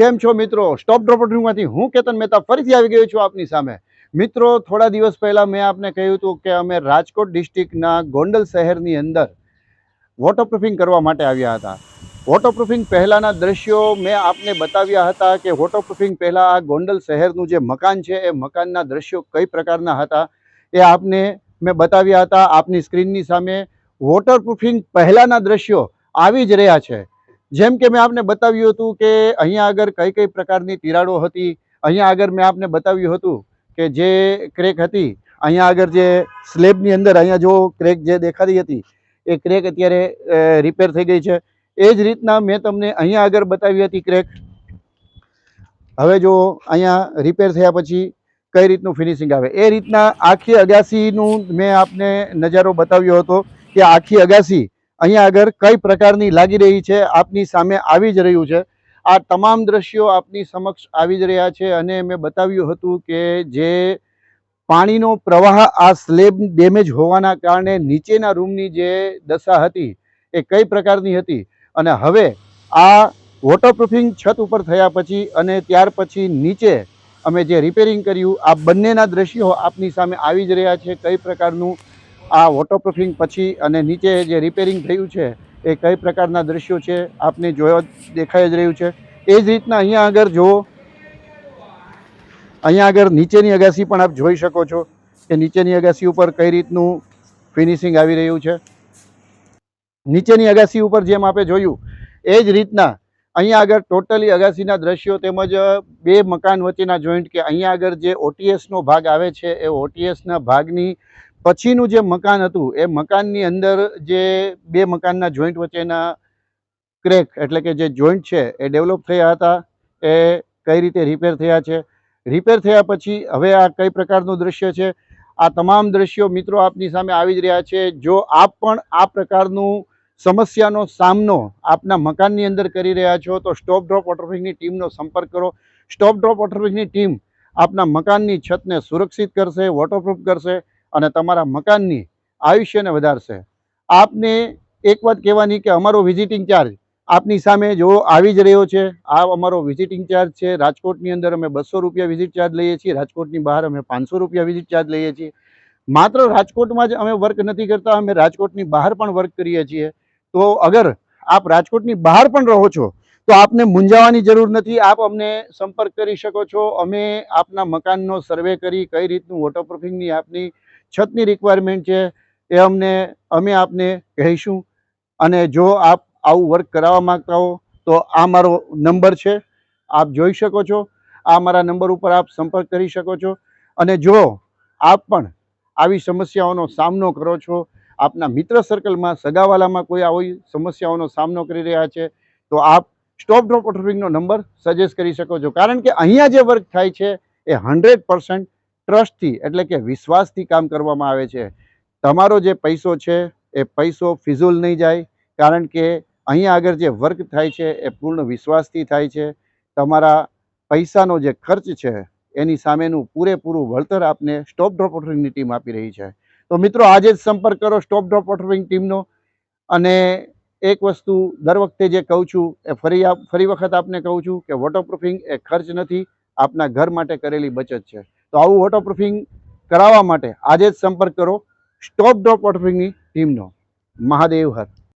કેમ છો મિત્રો? સ્ટોપ ડ્રોપ માંથી હું કેતન મહેતા ફરીથી આવી ગયો છું આપની સામે. મિત્રો, થોડા દિવસ પહેલા મેં આપને કહ્યું હતું કે અમે રાજકોટ ડિસ્ટ્રિક્ટના ગોંડલ શહેરની અંદર વોટરપ્રૂફિંગ કરવા માટે આવ્યા હતા. વોટરપ્રૂફિંગ પહેલાંના દ્રશ્યો મેં આપને બતાવ્યા હતા કે વોટરપ્રૂફિંગ પહેલાં આ ગોંડલ શહેરનું જે મકાન છે એ મકાનના દ્રશ્યો કઈ પ્રકારના હતા એ આપને મેં બતાવ્યા હતા. આપની સ્ક્રીનની સામે વોટરપ્રૂફિંગ પહેલાંના દ્રશ્યો આવી જ રહ્યા છે. જેમ કે મેં આપને બતાવ્યું હતું કે અહીંયા આગળ કઈ કઈ પ્રકારની તિરાડો હતી. અહીંયા આગળ મેં આપને બતાવ્યું હતું કે જે ક્રેક હતી, અહીંયા આગળ જે સ્લેબની અંદર અહીંયા જો ક્રેક જે દેખાતી હતી એ ક્રેક અત્યારે રિપેર થઈ ગઈ છે. એ જ રીતના મેં તમને અહીંયા આગળ બતાવી હતી ક્રેક. હવે જો અહીંયા રિપેર થયા પછી કઈ રીતનું ફિનિશિંગ આવે એ રીતના આખી અગાસીનું મેં આપને નજારો બતાવ્યો હતો કે આખી અગાસી અહીંયા આગળ કઈ પ્રકારની લાગી રહી છે આપની સામે આવી જ રહ્યું છે. આ તમામ દ્રશ્યો આપની સમક્ષ આવી જ રહ્યા છે અને મેં બતાવ્યું હતું કે જે પાણીનો પ્રવાહ આ સ્લેબ ડેમેજ હોવાના કારણે નીચેના રૂમની જે દશા હતી એ કઈ પ્રકારની હતી. અને હવે આ વોટરપ્રૂફિંગ છત ઉપર થયા પછી અને ત્યાર પછી નીચે અમે જે રિપેરિંગ કર્યું આ બંનેના દ્રશ્યો આપની સામે આવી જ રહ્યા છે. કઈ પ્રકારનું આ વોટરપ્રૂફિંગ પછી અને નીચે જે રિપેરિંગ થયું છે એ કઈ પ્રકારના દ્રશ્યો છે આપને જોવા દેખાઈ જ રહ્યું છે. એ જ રીતના અહીંયા આગળ જુઓ, અહીંયા આગળ નીચેની અગાસી પણ આપ જોઈ શકો છો કે નીચેની અગાસી ઉપર કઈ રીતનું ફિનિશિંગ આવી રહ્યું છે. નીચેની અગાસી ઉપર જેમ આપણે જોયું એ જ રીતના અહીંયા આગળ ટોટલી અગાસીના દ્રશ્યો તેમજ બે મકાન વચ્ચેના જોઈન્ટ કે અહીંયા આગળ જે ઓટીએસનો ભાગ આવે છે એ ઓટીએસના ભાગની પછીનું જે મકાન હતું એ મકાનની અંદર જે બે મકાનના જોઈન્ટ વચ્ચેના ક્રેક એટલે કે જે જોઈન્ટ છે એ ડેવલપ થયા હતા એ કઈ રીતે રિપેર થયા છે. રિપેર થયા પછી હવે આ કઈ પ્રકારનું દ્રશ્ય છે, આ તમામ દ્રશ્યો મિત્રો આપની સામે આવી જ રહ્યા છે. જો આપ પણ આ પ્રકારનું સમસ્યાનો સામનો આપના મકાનની અંદર કરી રહ્યા છો તો સ્ટોપ ડ્રોપ વોટરપ્રૂફિંગની ટીમનો સંપર્ક કરો. સ્ટોપ ડ્રોપ વોટરપ્રૂફિંગની ટીમ આપના મકાનની છતને સુરક્ષિત કરશે, વોટરપ્રૂફ કરશે અને તમારા મકાનની આયુષ્યને વધારશે. આપને એક વાત કહેવાની કે અમારો વિઝિટિંગ ચાર્જ આપની સામે જો આવી જ રહ્યો છે. આ અમારો વિઝિટિંગ ચાર્જ છે. રાજકોટની અંદર અમે 200 રૂપિયા વિઝિટ ચાર્જ લઈએ છીએ, રાજકોટની બહાર અમે 500 રૂપિયા વિઝિટ ચાર્જ લઈએ છીએ. માત્ર રાજકોટમાં જ અમે વર્ક નથી કરતા, અમે રાજકોટની બહાર પણ વર્ક કરીએ છીએ. તો અગર આપ રાજકોટની બહાર પણ રહો છો તો આપને મૂંઝાવાની જરૂર નથી. આપ અમને સંપર્ક કરી શકો છો. અમે આપના મકાનનો સર્વે કરી કઈ રીતનું વોટરપ્રૂફિંગની આપની છતની રિક્વાયરમેન્ટ છે એ અમે આપને કહીશું. અને જો આપ આવું વર્ક કરાવવા માંગતા હો તો આ મારો નંબર છે, આપ જોઈ શકો છો. આ મારા નંબર ઉપર આપ સંપર્ક કરી શકો છો. અને જો આપ પણ આવી સમસ્યાઓનો સામનો કરો છો, આપના મિત્ર સર્કલમાં સગાવાલામાં કોઈ આવી સમસ્યાઓનો સામનો કરી રહ્યા છે તો આપ સ્ટોપ ડ્રોપ વોટરપ્રૂફિંગનો નંબર સજેસ્ટ કરી શકો છો. કારણ કે અહીંયા જે વર્ક થાય છે એ 100% ટ્રસ્ટથી એટલે કે વિશ્વાસથી કામ કરવામાં આવે છે. તમારો જે પૈસો છે એ પૈસો ફિઝૂલ નહીં જાય, કારણ કે અહીંયા આગળ જે વર્ક થાય છે એ પૂર્ણ વિશ્વાસથી થાય છે. તમારા પૈસાનો જે ખર્ચ છે એની સામેનું પૂરેપૂરું વળતર આપને સ્ટોપ ડ્રોપ વોટરપ્રૂફિંગની ટીમ આપી રહી છે. તો મિત્રો, આજે જ સંપર્ક કરો સ્ટોપ ડ્રોપ વોટરપ્રૂફિંગ ટીમનો. અને એક વસ્તુ દર વખતે જે કહું છું એ ફરી વખત આપને કહું છું કે વોટરપ્રૂફિંગ એ ખર્ચ નથી, આપના ઘર માટે કરેલી બચત છે. તો આવું વોટરપ્રૂફિંગ કરાવવા માટે આજે જ સંપર્ક કરો સ્ટોપ ડ્રોપ વોટરપ્રૂફિંગની ટીમનો. મહાદેવ હર.